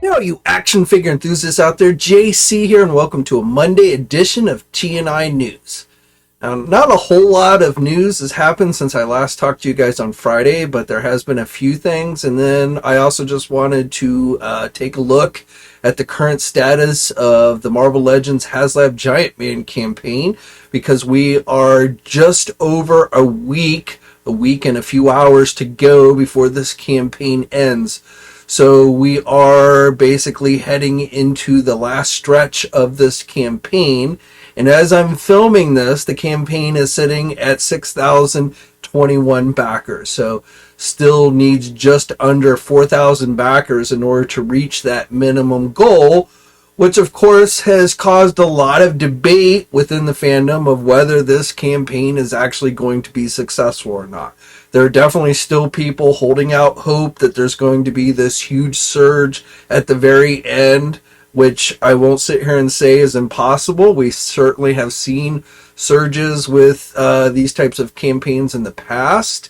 Yo, you action figure enthusiasts out there, JC here, and welcome to a Monday edition of TNI News. Now, not a whole lot of news has happened since I last talked to you guys on Friday, but there has been a few things, and then I also just wanted to take a look at the current status of the Marvel Legends Haslab Giant Man campaign, because we are just over a week and a few hours to go before this campaign ends. So we are basically heading into the last stretch of this campaign. And as I'm filming this, the campaign is sitting at 6,021 backers. So still needs just under 4,000 backers in order to reach that minimum goal, which of course has caused a lot of debate within the fandom of whether this campaign is actually going to be successful or not. There are definitely still people holding out hope that there's going to be this huge surge at the very end, which I won't sit here and say is impossible. We certainly have seen surges with these types of campaigns in the past.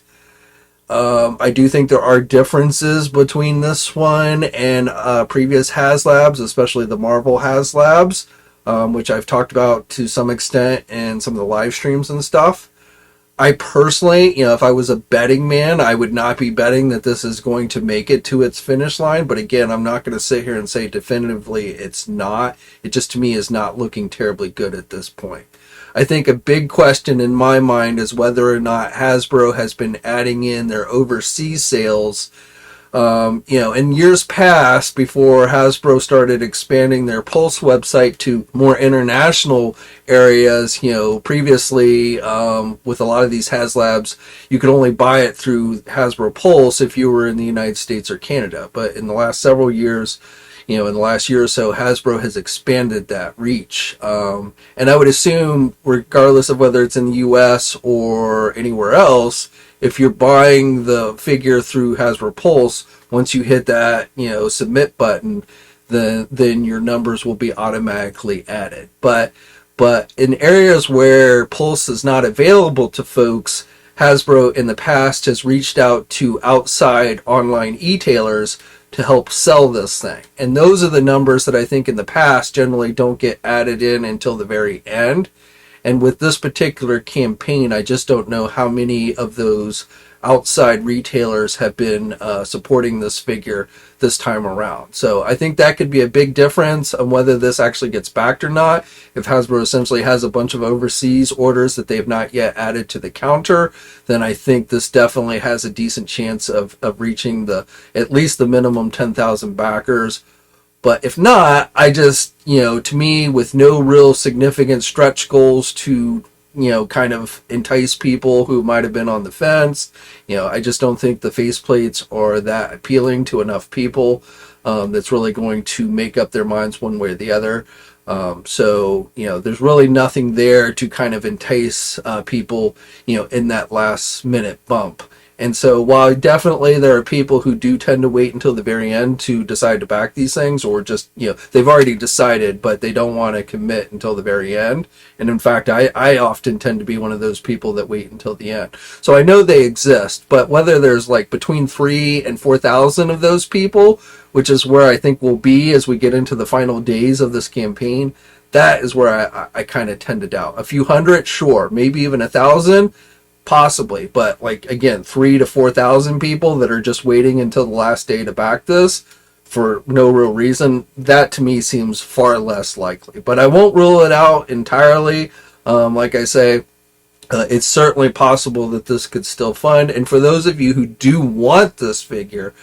I do think there are differences between this one and previous Haslabs, especially the Marvel Haslabs, which I've talked about to some extent in some of the live streams and stuff. I personally, if I was a betting man, I would not be betting that this is going to make it to its finish line. But again, I'm not going to sit here and say definitively it's not. It just, to me, is not looking terribly good at this point. I think a big question in my mind is whether or not Hasbro has been adding in their overseas sales. In years past, before Hasbro started expanding their Pulse website to more international areas, previously with a lot of these Haslabs, you could only buy it through Hasbro Pulse if you were in the United States or Canada. But in the last several years, in the last year or so, Hasbro has expanded that reach. And I would assume, regardless of whether it's in the US or anywhere else, if you're buying the figure through Hasbro Pulse, once you hit that, submit button, then your numbers will be automatically added. But in areas where Pulse is not available to folks, Hasbro in the past has reached out to outside online e-tailers to help sell this thing. And those are the numbers that I think in the past generally don't get added in until the very end. And with this particular campaign, I just don't know how many of those outside retailers have been supporting this figure this time around. So I think that could be a big difference on whether this actually gets backed or not. If Hasbro essentially has a bunch of overseas orders that they have not yet added to the counter, then I think this definitely has a decent chance of reaching at least the minimum 10,000 backers. But if not, I just, to me, with no real significant stretch goals to, kind of entice people who might have been on the fence, I just don't think the faceplates are that appealing to enough people that's really going to make up their minds one way or the other. So there's really nothing there to kind of entice people, in that last minute bump. And so while definitely there are people who do tend to wait until the very end to decide to back these things, or just, they've already decided, but they don't want to commit until the very end. And in fact, I often tend to be one of those people that wait until the end. So I know they exist, but whether there's like between 3,000 and 4,000 of those people, which is where I think we'll be as we get into the final days of this campaign, that is where I kind of tend to doubt. A few hundred, sure. Maybe even 1,000. Possibly, but again, 3,000 to 4,000 people that are just waiting until the last day to back this for no real reason, that to me seems far less likely. But I won't rule it out entirely. Like I say, it's certainly possible that this could still fund. And for those of you who do want this figure,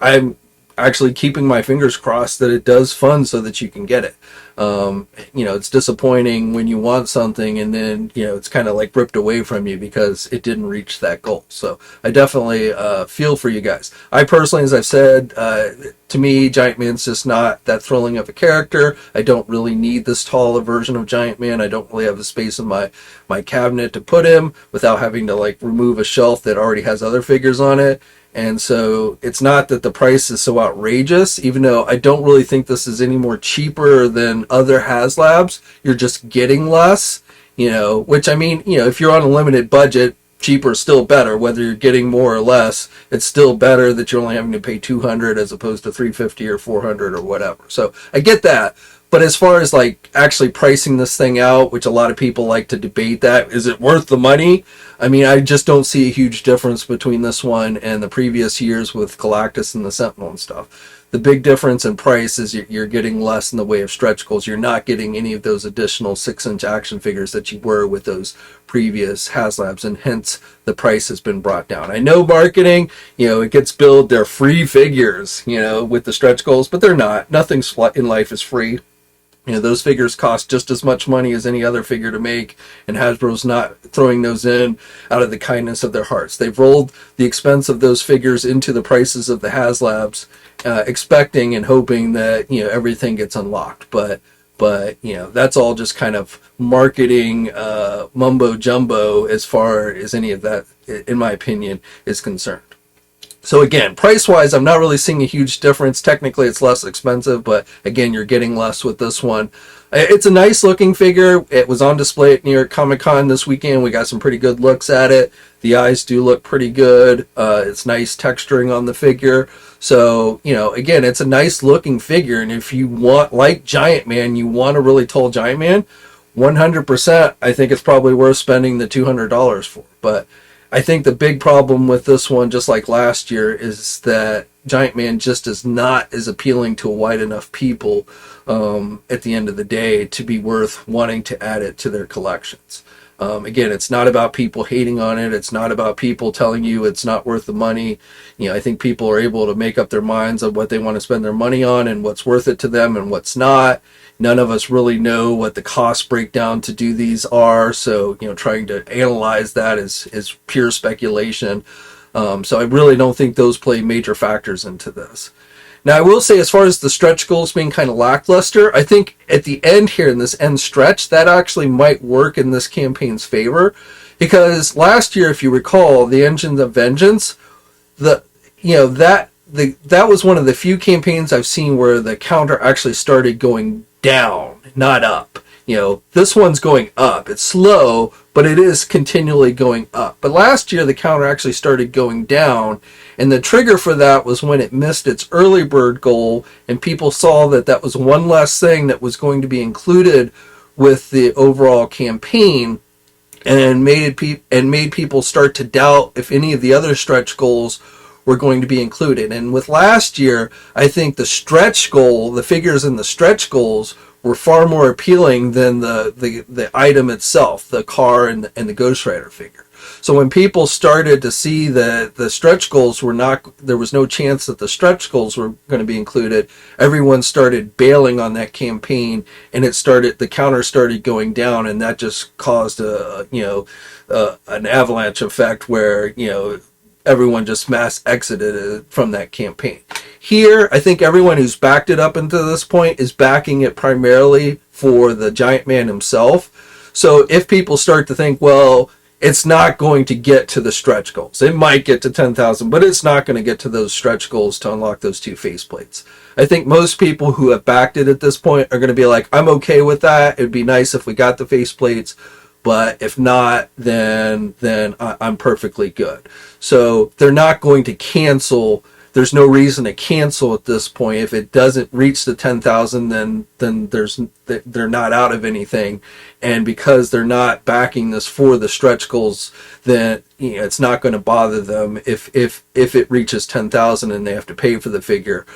I'm actually keeping my fingers crossed that it does fund so that you can get it. It's disappointing when you want something and then, it's kind of like ripped away from you because it didn't reach that goal. So I definitely feel for you guys. I personally, as I've said, to me, Giant Man's just not that thrilling of a character. I don't really need this tall a version of Giant Man. I don't really have the space in my cabinet to put him without having to remove a shelf that already has other figures on it. And so it's not that the price is so outrageous, even though I don't really think this is any more cheaper than other Haslabs. You're just getting less, which I mean, if you're on a limited budget, cheaper is still better. Whether you're getting more or less, it's still better that you're only having to pay $200 as opposed to $350 or $400 or whatever. So I get that. But as far as like actually pricing this thing out, which a lot of people like to debate that, is it worth the money? I mean, I just don't see a huge difference between this one and the previous years with Galactus and the Sentinel and stuff. The big difference in price is you're getting less in the way of stretch goals. You're not getting any of those additional 6-inch action figures that you were with those previous Haslabs, and hence the price has been brought down. I know marketing, it gets billed, they're free figures, with the stretch goals, but they're not. Nothing in life is free. Those figures cost just as much money as any other figure to make, and Hasbro's not throwing those in out of the kindness of their hearts. They've rolled the expense of those figures into the prices of the Haslabs, expecting and hoping that, everything gets unlocked. But that's all just kind of marketing mumbo jumbo as far as any of that, in my opinion, is concerned. So again, price-wise, I'm not really seeing a huge difference. Technically, it's less expensive, but again, you're getting less with this one. It's a nice-looking figure. It was on display at New York Comic Con this weekend. We got some pretty good looks at it. The eyes do look pretty good. It's nice texturing on the figure. So, again, it's a nice-looking figure, and if you want, like Giant Man, you want a really tall Giant Man, 100%, I think it's probably worth spending the $200 for. But I think the big problem with this one, just like last year, is that Giant Man just is not as appealing to a wide enough people at the end of the day to be worth wanting to add it to their collections. Again, it's not about people hating on it. It's not about people telling you it's not worth the money. I think people are able to make up their minds of what they want to spend their money on and what's worth it to them and what's not. None of us really know what the cost breakdown to do these are, so trying to analyze that is pure speculation. So I really don't think those play major factors into this. Now, I will say, as far as the stretch goals being kind of lackluster, I think at the end here, in this end stretch, that actually might work in this campaign's favor, because last year, if you recall, the Engines of Vengeance, that was one of the few campaigns I've seen where the counter actually started going down, not up. This one's going up. It's slow, but it is continually going up. But last year, the counter actually started going down, and the trigger for that was when it missed its early bird goal, and people saw that that was one less thing that was going to be included with the overall campaign, and made people start to doubt if any of the other stretch goals were going to be included. And with last year, I think the stretch goal, the figures in the stretch goals, were far more appealing than the item itself, the car and the Ghost Rider figure. So when people started to see that the stretch goals were not, there was no chance that the stretch goals were going to be included, everyone started bailing on that campaign, and the counter started going down, and that just caused an avalanche effect where, everyone just mass exited from that campaign. Here, I think everyone who's backed it up into this point is backing it primarily for the Giant Man himself. So if people start to think, well, it's not going to get to the stretch goals, it might get to 10,000, but it's not going to get to those stretch goals to unlock those two faceplates. I think most people who have backed it at this point are going to be like, I'm okay with that. It'd be nice if we got the faceplates, but if not, then I'm perfectly good. So they're not going to cancel. There's no reason to cancel at this point. If it doesn't reach the 10,000, then they're not out of anything. And because they're not backing this for the stretch goals, then it's not going to bother them if it reaches 10,000 and they have to pay for the figure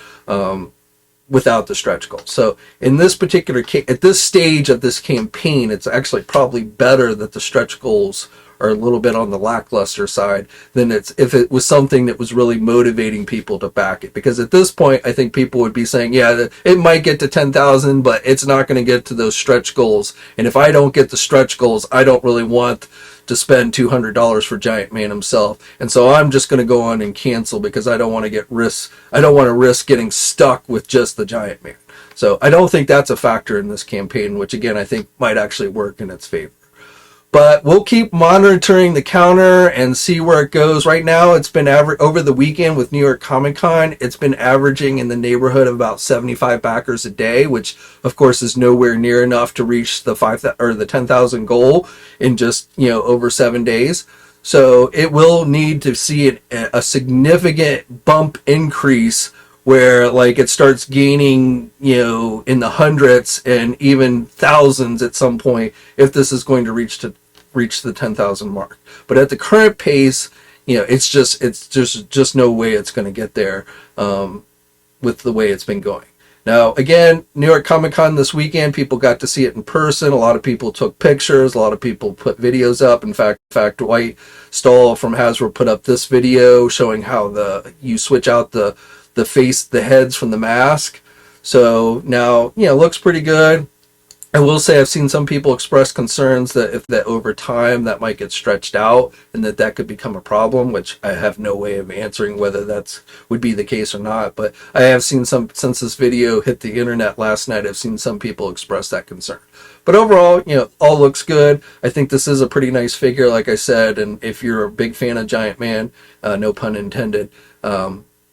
without the stretch goals. So in this particular case, at this stage of this campaign, it's actually probably better that the stretch goals are a little bit on the lackluster side than if it was something that was really motivating people to back it. Because at this point, I think people would be saying, yeah, it might get to 10,000, but it's not going to get to those stretch goals. And if I don't get the stretch goals, I don't really want to spend $200 for Giant Man himself. And so I'm just going to go on and cancel because I don't want to risk getting stuck with just the Giant Man. So I don't think that's a factor in this campaign, which again, I think might actually work in its favor. But we'll keep monitoring the counter and see where it goes. Right now, it's been over the weekend with New York Comic Con, it's been averaging in the neighborhood of about 75 backers a day, which of course is nowhere near enough to reach the 10,000 goal in just over 7 days. So it will need to see a significant bump increase where like it starts gaining, in the hundreds and even thousands at some point if this is going to reach the 10,000 mark. But at the current pace, it's just no way it's going to get there with the way it's been going. Now, again, New York Comic Con this weekend, people got to see it in person. A lot of people took pictures. A lot of people put videos up. In fact, Dwight Stahl from Hasbro put up this video showing how you switch out the heads from the mask. So now, looks pretty good. I will say I've seen some people express concerns that over time that might get stretched out and that could become a problem, which I have no way of answering whether would be the case or not. But I have seen since this video hit the internet last night, I've seen some people express that concern. But overall, all looks good. I think this is a pretty nice figure, like I said, and if you're a big fan of Giant Man, no pun intended,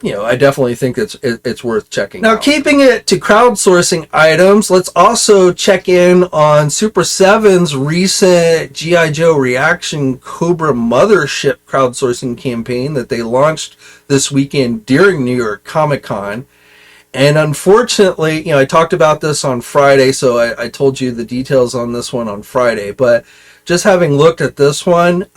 I definitely think it's worth checking out. Now, keeping it to crowdsourcing items, let's also check in on Super7's recent G.I. Joe reaction Cobra Mothership crowdsourcing campaign that they launched this weekend during New York Comic Con. And unfortunately, I talked about this on Friday, so I told you the details on this one on Friday, but just having looked at this one,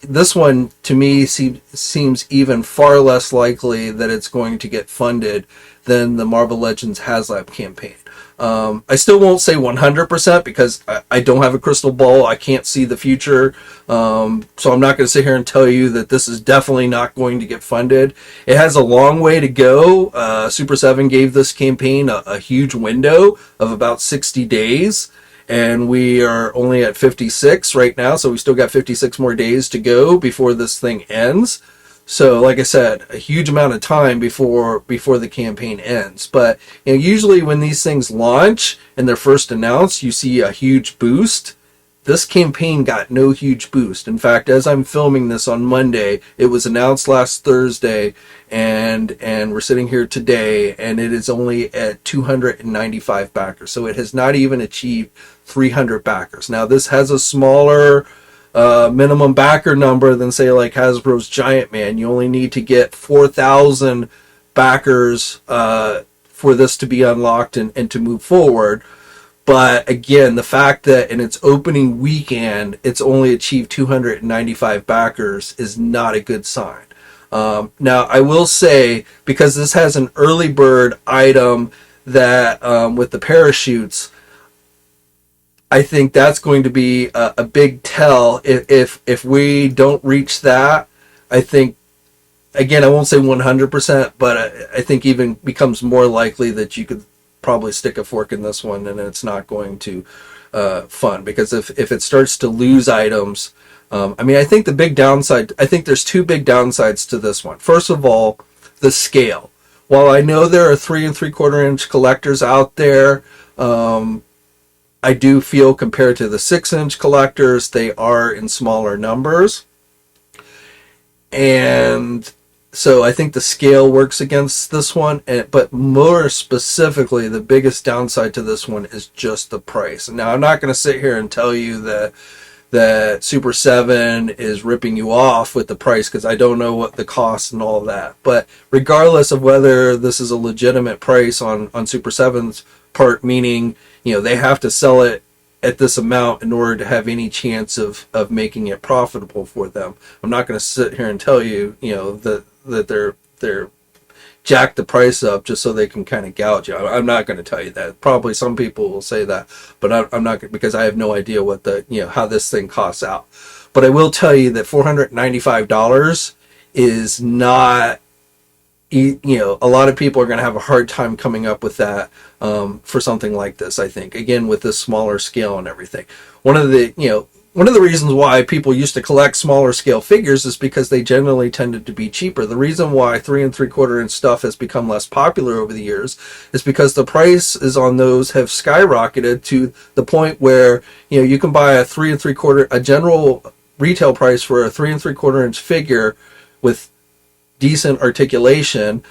this one to me seems even far less likely that it's going to get funded than the Marvel Legends Haslab campaign. I still won't say 100% because I don't have a crystal ball. I can't see the future. So I'm not going to sit here and tell you that this is definitely not going to get funded. It has a long way to go. Super7 gave this campaign a huge window of about 60 days. And we are only at 56 right now, so we still got 56 more days to go before this thing ends. So, like I said, a huge amount of time before the campaign ends. But usually when these things launch and they're first announced, you see a huge boost. This campaign got no huge boost. In fact, as I'm filming this on Monday, it was announced last Thursday, and we're sitting here today, and it is only at 295 backers. So it has not even achieved 300 backers. Now, this has a smaller minimum backer number than, say, like Hasbro's Giant Man. You only need to get 4,000 backers for this to be unlocked and to move forward. But again, the fact that in its opening weekend, it's only achieved 295 backers is not a good sign. Now, I will say, because this has an early bird item that with the parachutes, I think that's going to be a big tell. If we don't reach that, I think, again, I won't say 100%, but I think even becomes more likely that you could probably stick a fork in this one and it's not going to fund, because if it starts to lose items, I think there's two big downsides to this one. First of all, the scale. While I know there are 3 3/4 inch collectors out there, I do feel compared to the 6-inch collectors, they are in smaller numbers. And so I think the scale works against this one, but more specifically, the biggest downside to this one is just the price. Now, I'm not going to sit here and tell you that Super7 is ripping you off with the price, because I don't know what the cost and all that. But regardless of whether this is a legitimate price on Super7's part, meaning they have to sell it at this amount in order to have any chance of making it profitable for them. I'm not going to sit here and tell you that they're jack the price up just so they can kind of gouge you. I'm not going to tell you that. Probably some people will say that, but I'm not, because I have no idea what how this thing costs out. But I will tell you that $495 is not, a lot of people are going to have a hard time coming up with that for something like this, I think. Again, with this smaller scale and everything. One of the reasons why people used to collect smaller scale figures is because they generally tended to be cheaper. The reason why 3 3/4 inch stuff has become less popular over the years is because the prices on those have skyrocketed to the point where, you can buy a 3 3/4, a general retail price for a 3 3/4 inch figure with decent articulation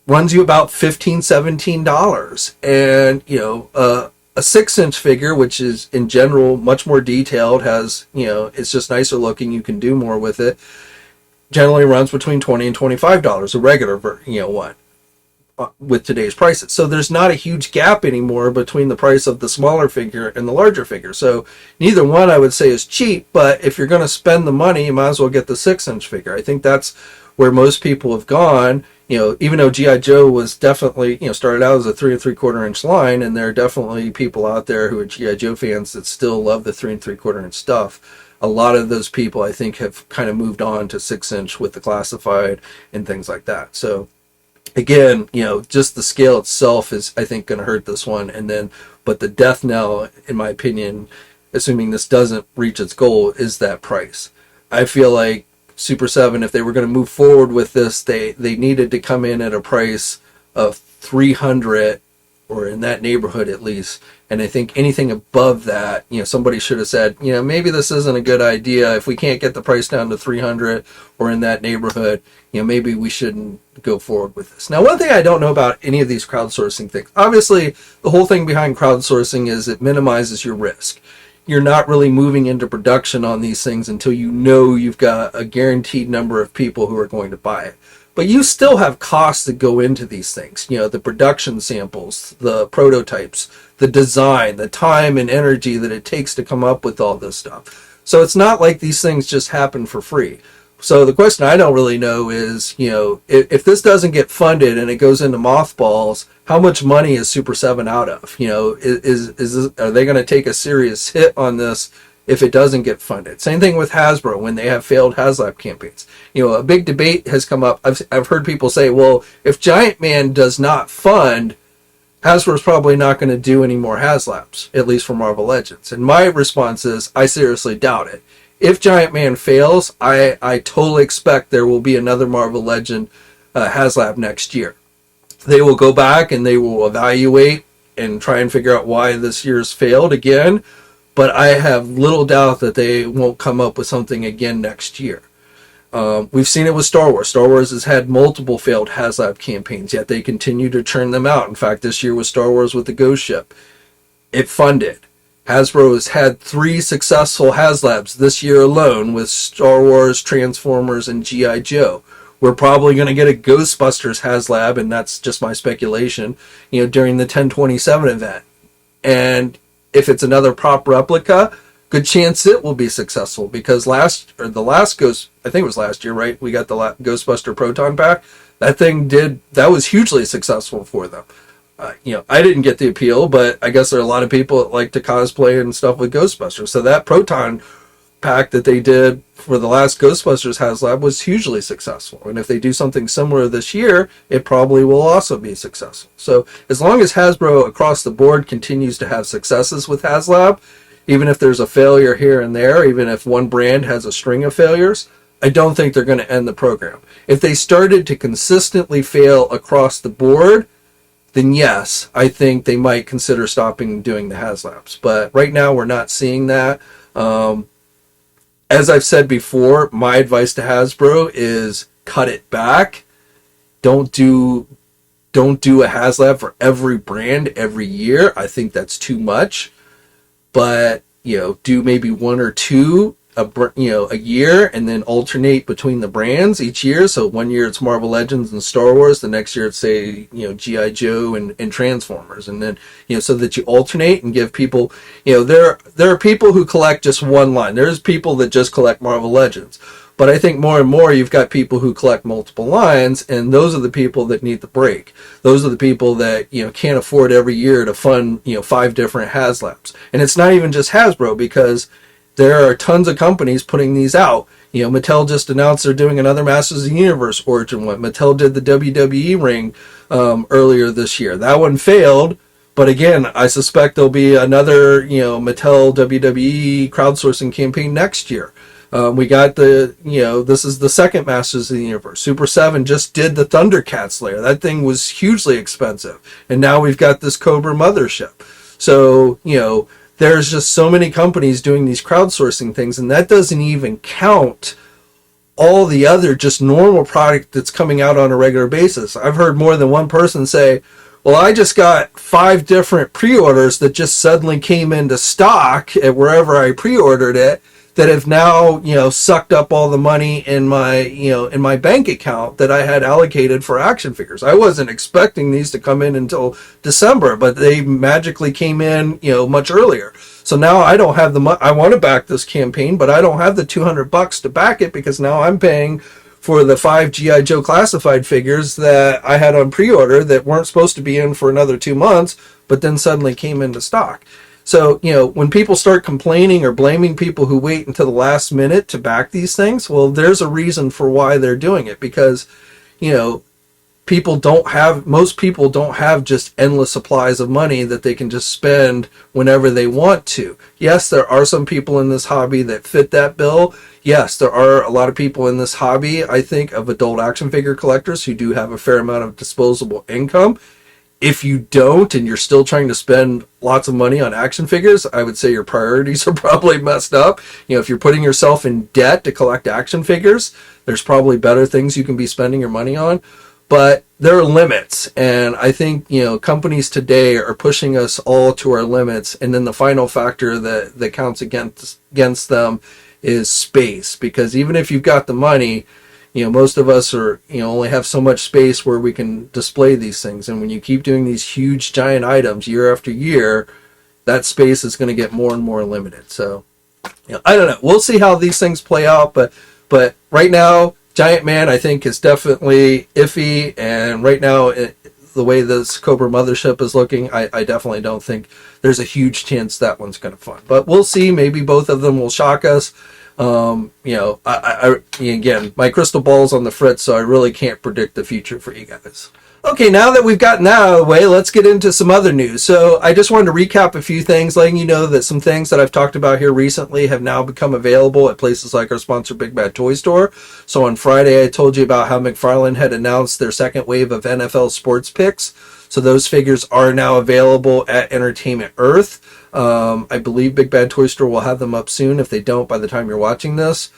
runs you about $15-17. And, A 6-inch figure, which is in general much more detailed, has, it's just nicer looking, you can do more with it, generally runs between $20 and $25, a regular one, with today's prices. So there's not a huge gap anymore between the price of the smaller figure and the larger figure. So neither one I would say is cheap, but if you're going to spend the money, you might as well get the 6-inch figure. I think that's where most people have gone. Even though G.I. Joe was definitely, started out as a 3 3/4 inch line, and there are definitely people out there who are G.I. Joe fans that still love the 3 3/4 inch stuff. A lot of those people, I think, have kind of moved on to 6-inch with the classified and things like that. So again, just the scale itself is, I think, going to hurt this one. But the death knell, in my opinion, assuming this doesn't reach its goal, is that price. I feel like Super 7, if they were going to move forward with this, they needed to come in at a price of 300, or in that neighborhood at least. And I think anything above that, somebody should have said, maybe this isn't a good idea. If we can't get the price down to 300 or in that neighborhood, maybe we shouldn't go forward with this. Now, one thing I don't know about any of these crowdsourcing things, obviously the whole thing behind crowdsourcing is it minimizes your risk. You're not really moving into production on these things until you've got a guaranteed number of people who are going to buy it. But you still have costs that go into these things. The production samples, the prototypes, the design, the time and energy that it takes to come up with all this stuff. So it's not like these things just happen for free. So the question I don't really know is, if this doesn't get funded and it goes into mothballs, how much money is Super 7 out of? Are they going to take a serious hit on this if it doesn't get funded? Same thing with Hasbro when they have failed Haslab campaigns. A big debate has come up. I've heard people say, well, if Giant Man does not fund, Hasbro's probably not going to do any more Haslabs, at least for Marvel Legends. And my response is, I seriously doubt it. If Giant Man fails, I totally expect there will be another Marvel Legend Haslab next year. They will go back and they will evaluate and try and figure out why this year's failed again. But I have little doubt that they won't come up with something again next year. We've seen it with Star Wars. Star Wars has had multiple failed Haslab campaigns, yet they continue to churn them out. In fact, this year with Star Wars with the Ghost Ship, it funded. Hasbro has had 3 successful Haslabs this year alone with Star Wars, Transformers, and G.I. Joe. We're probably going to get a Ghostbusters Haslab, and that's just my speculation, during the 1027 event. And if it's another prop replica, good chance it will be successful, because the last Ghost, I think it was last year, right? We got the Ghostbuster Proton Pack. That was hugely successful for them. I didn't get the appeal, but I guess there are a lot of people that like to cosplay and stuff with Ghostbusters. So that Proton Pack that they did for the last Ghostbusters Haslab was hugely successful. And if they do something similar this year, it probably will also be successful. So as long as Hasbro across the board continues to have successes with Haslab, even if there's a failure here and there, even if one brand has a string of failures, I don't think they're going to end the program. If they started to consistently fail across the board, then yes, I think they might consider stopping doing the Haslabs. But right now, we're not seeing that. As I've said before, my advice to Hasbro is cut it back. Don't do a Haslab for every brand every year. I think that's too much. But do maybe 1 or 2 a year, and then alternate between the brands each year. So one year it's Marvel Legends and Star Wars, the next year it's G.I. Joe and Transformers, and then so that you alternate and give people there are people who collect just one line. There's people that just collect Marvel Legends, but I think more and more you've got people who collect multiple lines, and those are the people that need the break. Those are the people that can't afford every year to fund 5 different Haslabs. And it's not even just Hasbro, because there are tons of companies putting these out. Mattel just announced they're doing another Masters of the Universe Origin one. Mattel did the WWE ring earlier this year. That one failed, but again, I suspect there'll be another Mattel WWE crowdsourcing campaign next year. We got this is the second Masters of the Universe. Super 7 just did the Thundercats layer. That thing was hugely expensive. And now we've got this Cobra Mothership. So, there's just so many companies doing these crowdsourcing things, and that doesn't even count all the other just normal product that's coming out on a regular basis. I've heard more than one person say, Well, I just got 5 different pre-orders that just suddenly came into stock at wherever I pre-ordered it, that have now, sucked up all the money in my, in my bank account that I had allocated for action figures. I wasn't expecting these to come in until December, but they magically came in, much earlier. So now I don't have the money. I want to back this campaign, but I don't have the $200 to back it, because now I'm paying for the 5 G.I. Joe classified figures that I had on pre-order that weren't supposed to be in for another 2 months, but then suddenly came into stock. So, when people start complaining or blaming people who wait until the last minute to back these things, well, there's a reason for why they're doing it, because, most people don't have just endless supplies of money that they can just spend whenever they want to. Yes, there are some people in this hobby that fit that bill. Yes, there are a lot of people in this hobby, I think, of adult action figure collectors who do have a fair amount of disposable income. If you don't, and you're still trying to spend lots of money on action figures, I would say your priorities are probably messed up. If you're putting yourself in debt to collect action figures, there's probably better things you can be spending your money on. But there are limits, and I think, companies today are pushing us all to our limits, and then the final factor that counts against them is space. Because even if you've got the money, most of us are, only have so much space where we can display these things. And when you keep doing these huge, giant items year after year, that space is going to get more and more limited. So, I don't know. We'll see how these things play out. But right now, Giant Man, I think, is definitely iffy. And right now, the way this Cobra Mothership is looking, I definitely don't think there's a huge chance that one's going to fund. But we'll see. Maybe both of them will shock us. Again, my crystal ball's on the fritz, so I really can't predict the future for you guys. Okay, now that we've gotten that out of the way, let's get into some other news. So I just wanted to recap a few things, letting you know that some things that I've talked about here recently have now become available at places like our sponsor, Big Bad Toy Store. So on Friday, I told you about how McFarlane had announced their second wave of NFL SportPicks. So those figures are now available at Entertainment Earth. I believe Big Bad Toy Store will have them up soon. If they don't, by the time you're watching this,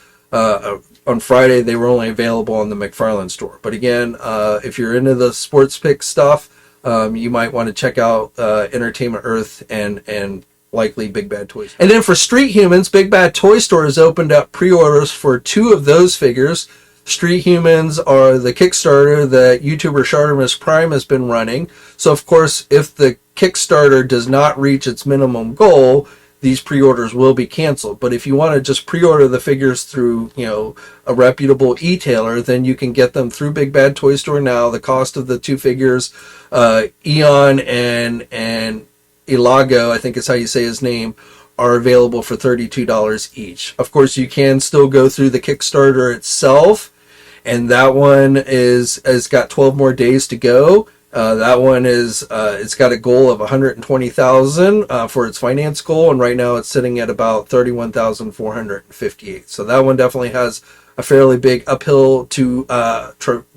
on Friday, they were only available on the McFarlane store. But again, if you're into the SportPicks stuff, you might want to check out Entertainment Earth and likely Big Bad Toy Store. And then for Street Humans, Big Bad Toy Store has opened up pre-orders for 2 of those figures. Street Humans are the Kickstarter that YouTuber ShartimusPrime has been running. So, of course, if the Kickstarter does not reach its minimum goal, these pre-orders will be canceled. But if you want to just pre-order the figures through, a reputable e-tailer, then you can get them through Big Bad Toy Store now. The cost of the 2 figures, Eon and Ilago, I think is how you say his name, are available for $32 each. Of course, you can still go through the Kickstarter itself, and that one has got 12 more days to go. That one it's got a goal of 120,000 for its finance goal, and right now it's sitting at about 31,458. So that one definitely has a fairly big uphill to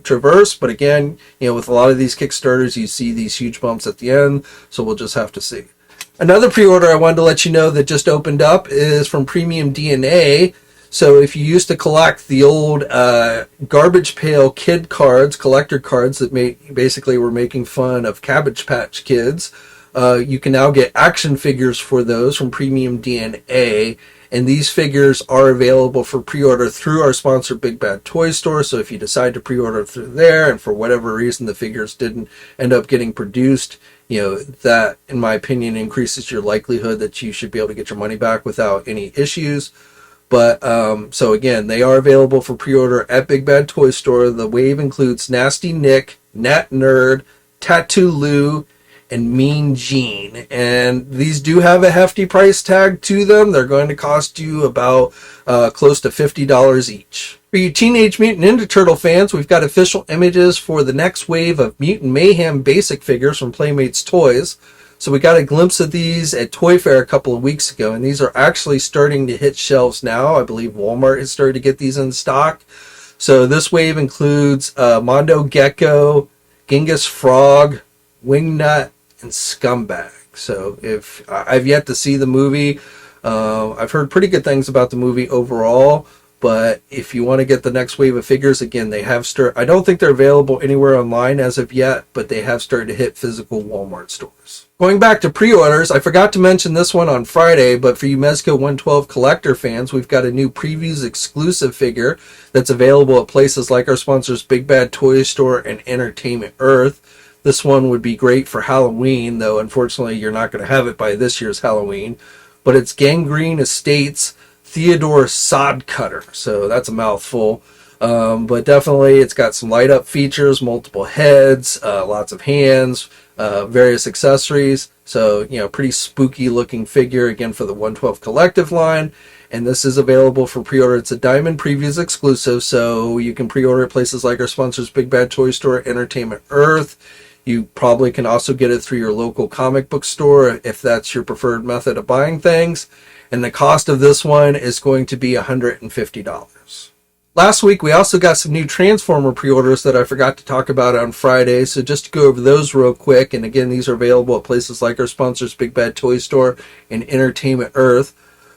traverse. But again, with a lot of these Kickstarters, you see these huge bumps at the end. So we'll just have to see. Another pre-order I wanted to let you know that just opened up is from Premium DNA. So if you used to collect the old Garbage Pail kid cards, collector cards that basically were making fun of Cabbage Patch Kids, you can now get action figures for those from Premium DNA. And these figures are available for pre-order through our sponsor, Big Bad Toy Store. So if you decide to pre-order through there, and for whatever reason the figures didn't end up getting produced, that, in my opinion, increases your likelihood that you should be able to get your money back without any issues. But, so again, they are available for pre-order at Big Bad Toy Store. The wave includes Nasty Nick, Nat Nerd, Tattoo Lou, and Mean Gene. And these do have a hefty price tag to them. They're going to cost you about close to $50 each. For you Teenage Mutant Ninja Turtle fans, we've got official images for the next wave of Mutant Mayhem basic figures from Playmates Toys. So we got a glimpse of these at Toy Fair a couple of weeks ago, and these are actually starting to hit shelves now. I believe Walmart has started to get these in stock. So this wave includes Mondo Gecko, Genghis Frog, Wingnut, and Scumbag. So if I've yet to see the movie, I've heard pretty good things about the movie overall, But if you want to get the next wave of figures, again, they have I don't think they're available anywhere online as of yet, but they have started to hit physical Walmart stores. Going back to pre-orders, I forgot to mention this one on Friday, but for you Mezco 112 collector fans, we've got a new previews exclusive figure that's available at places like our sponsors Big Bad Toy Store and Entertainment Earth. This one would be great for Halloween, though unfortunately you're not going to have it by this year's Halloween. But it's Gangrene Estates Theodore Sodcutter, so that's a mouthful. But definitely it's got some light up features, multiple heads, lots of hands, various accessories. So, pretty spooky looking figure again for the 112 collective line. And this is available for pre-order. It's a Diamond Previews exclusive, so you can pre-order at places like our sponsors Big Bad Toy Store, Entertainment Earth. You probably can also get it through your local comic book store if that's your preferred method of buying things. And the cost of this one is going to be $150. Last week, we also got some new Transformer pre-orders that I forgot to talk about on Friday. So just to go over those real quick. And again, these are available at places like our sponsors, Big Bad Toy Store and Entertainment Earth.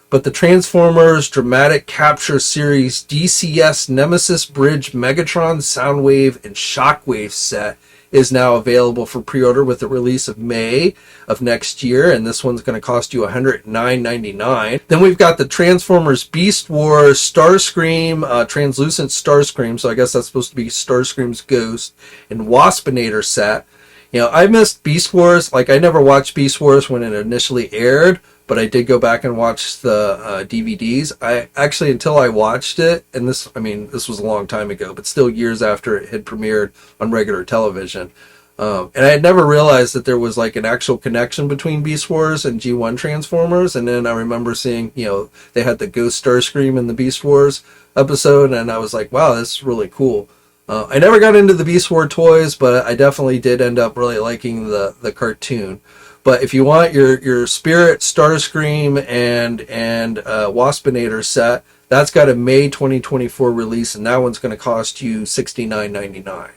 But the Transformers Dramatic Capture Series DCS Nemesis Bridge Megatron Soundwave and Shockwave set is now available for pre-order with the release of May of next year, and this one's going to cost you $109.99. Then we've got the Transformers Beast Wars Starscream, Translucent Starscream, so I guess that's supposed to be Starscream's Ghost, and Waspinator set. I missed Beast Wars. I never watched Beast Wars when it initially aired, but I did go back and watch the DVDs. I actually, until I watched it, and this was a long time ago, but still years after it had premiered on regular television. And I had never realized that there was an actual connection between Beast Wars and G1 Transformers. And then I remember seeing, they had the Ghost Starscream in the Beast Wars episode, and I was like, wow, this is really cool. I never got into the Beast War toys, but I definitely did end up really liking the cartoon. But if you want your Spirit, Starscream, and Waspinator set, that's got a May 2024 release, and that one's going to cost you $69.99.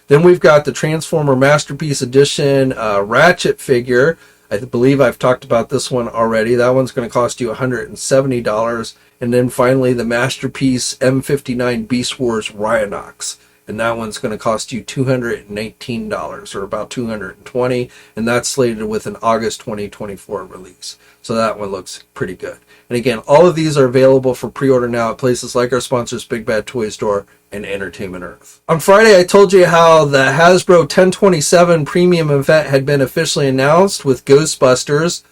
Then we've got the Transformer Masterpiece Edition Ratchet figure. I believe I've talked about this one already. That one's going to cost you $170. And then finally, the Masterpiece M59 Beast Wars Rhinox. And that one's going to cost you $219, or about $220, and that's slated with an August 2024 release. So that one looks pretty good. And again, all of these are available for pre-order now at places like our sponsors Big Bad Toy Store and Entertainment Earth. On Friday, I told you how the Hasbro 1027 premium event had been officially announced with Ghostbusters.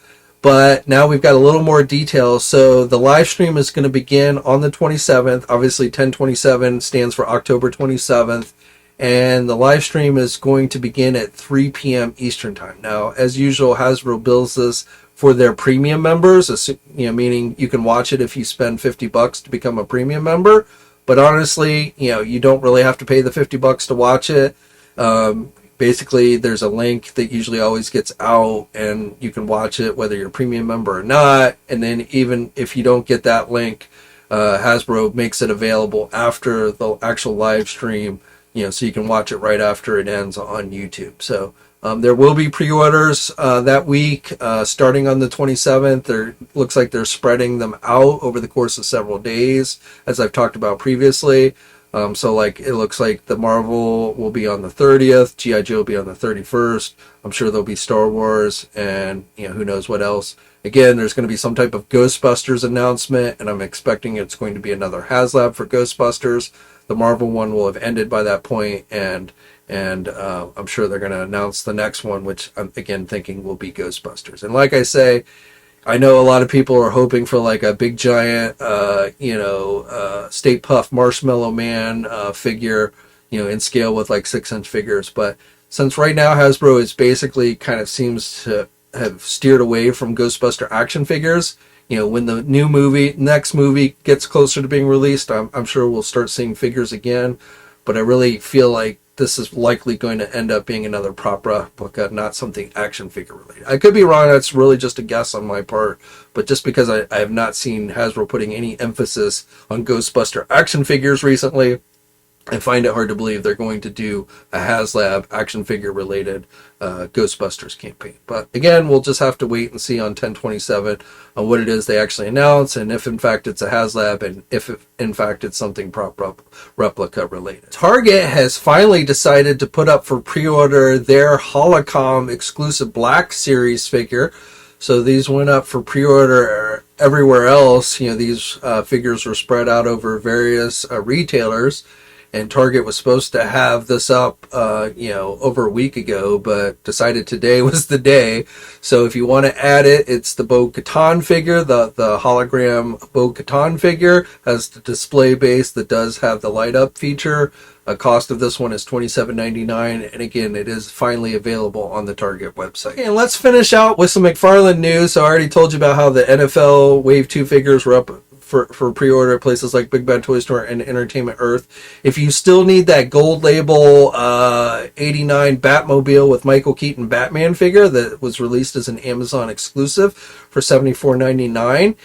But now we've got a little more detail. So the live stream is going to begin on the 27th. Obviously, 1027 stands for October 27th. And the live stream is going to begin at 3 p.m. Eastern Time. Now, as usual, Hasbro bills this for their premium members, meaning you can watch it if you spend $50 to become a premium member. But honestly, you don't really have to pay the $50 to watch it. Basically, there's a link that usually always gets out, and you can watch it whether you're a premium member or not. And then even if you don't get that link, Hasbro makes it available after the actual live stream, so you can watch it right after it ends on YouTube. So there will be pre-orders that week, starting on the 27th. Looks like they're spreading them out over the course of several days, as I've talked about previously. So it looks like the Marvel will be on the 30th, G.I. Joe will be on the 31st. I'm sure there'll be Star Wars and, who knows what else. Again, there's going to be some type of Ghostbusters announcement, and I'm expecting it's going to be another Haslab for Ghostbusters. The Marvel one will have ended by that point, and I'm sure they're going to announce the next one, which I'm, again, thinking will be Ghostbusters. And like I say, I know a lot of people are hoping for a big giant, Stay Puft Marshmallow Man figure, in scale with 6-inch figures. But since right now Hasbro is basically kind of seems to have steered away from Ghostbuster action figures, when the next movie gets closer to being released, I'm sure we'll start seeing figures again. But I really feel like this is likely going to end up being another prop replica, not something action figure related. I could be wrong. That's really just a guess on my part. But just because I have not seen Hasbro putting any emphasis on Ghostbuster action figures recently, I find it hard to believe they're going to do a Haslab action figure related Ghostbusters campaign. But again, we'll just have to wait and see on 10/27 on what it is they actually announce, and if in fact it's a Haslab, and if in fact it's something prop replica related. Target has finally decided to put up for pre-order their Holocomm exclusive Black Series figure. So these went up for pre-order everywhere else. These figures were spread out over various retailers. And Target was supposed to have this up, over a week ago, but decided today was the day. So if you want to add it, it's the Katan figure, the hologram Katan figure, has the display base that does have the light up feature. The cost of this one is $27.99, and again, it is finally available on the Target website. And let's finish out with some McFarlane news. So I already told you about how the NFL Wave 2 figures were up for pre-order at places like Big Bad Toy Store and Entertainment Earth. If you still need that gold label 89 Batmobile with Michael Keaton Batman figure that was released as an Amazon exclusive for $74.99,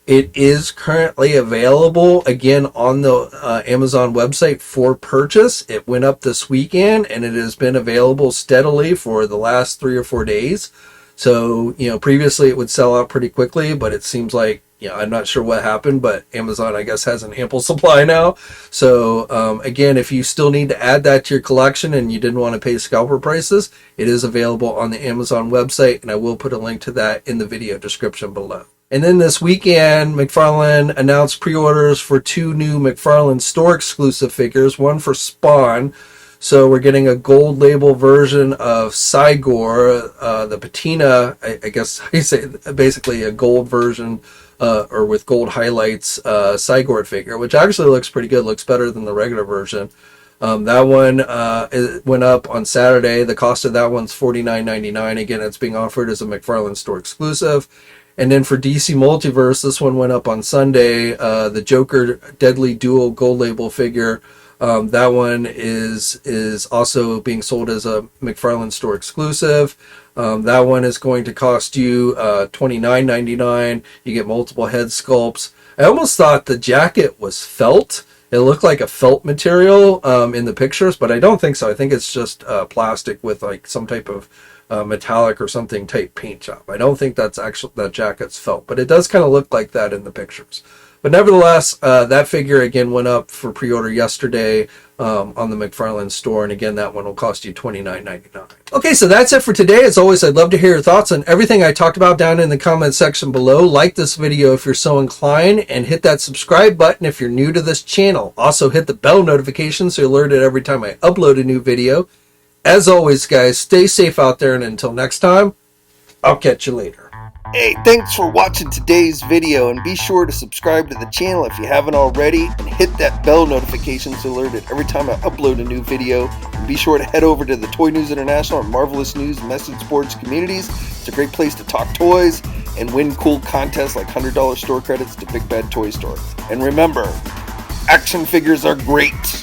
it is currently available again on the Amazon website for purchase. It went up this weekend, and it has been available steadily for the last 3 or 4 days. So, previously it would sell out pretty quickly, but it seems like, I'm not sure what happened, but Amazon, I guess, has an ample supply now. So, again, if you still need to add that to your collection and you didn't want to pay scalper prices, it is available on the Amazon website, and I will put a link to that in the video description below. And then this weekend, McFarlane announced pre-orders for 2 new McFarlane store exclusive figures, one for Spawn. So we're getting a gold label version of Cygor, the patina, I guess you say, basically a gold version, or with gold highlights, Cygor figure, which actually looks pretty good, looks better than the regular version. That one went up on Saturday. The cost of that one's $49.99. Again, it's being offered as a McFarlane store exclusive. And then for DC Multiverse, this one went up on Sunday. The Joker Deadly Duel gold label figure. That one is also being sold as a McFarlane store exclusive. That one is going to cost you $29.99. You get multiple head sculpts. I almost thought the jacket was felt. It looked like a felt material in the pictures, but I don't think so. I think it's just plastic with like some type of metallic or something type paint job. I don't think that's actually that jacket's felt, but it does kind of look like that in the pictures. But nevertheless, that figure again went up for pre-order yesterday on the McFarlane store, and again that one will cost you $29.99. Okay, so that's it for today. As always, I'd love to hear your thoughts on everything I talked about down in the comment section below. Like this video if you're so inclined, and hit that subscribe button if you're new to this channel. Also hit the bell notification so you're alerted every time I upload a new video. As always, guys, stay safe out there, and until next time, I'll catch you later. Hey, thanks for watching today's video, and be sure to subscribe to the channel if you haven't already, and hit that bell notification so you're alerted every time I upload a new video. And be sure to head over to the Toy News International and Marvelous News message boards communities. It's a great place to talk toys and win cool contests like $100 store credits to Big Bad Toy Store. And remember, action figures are great.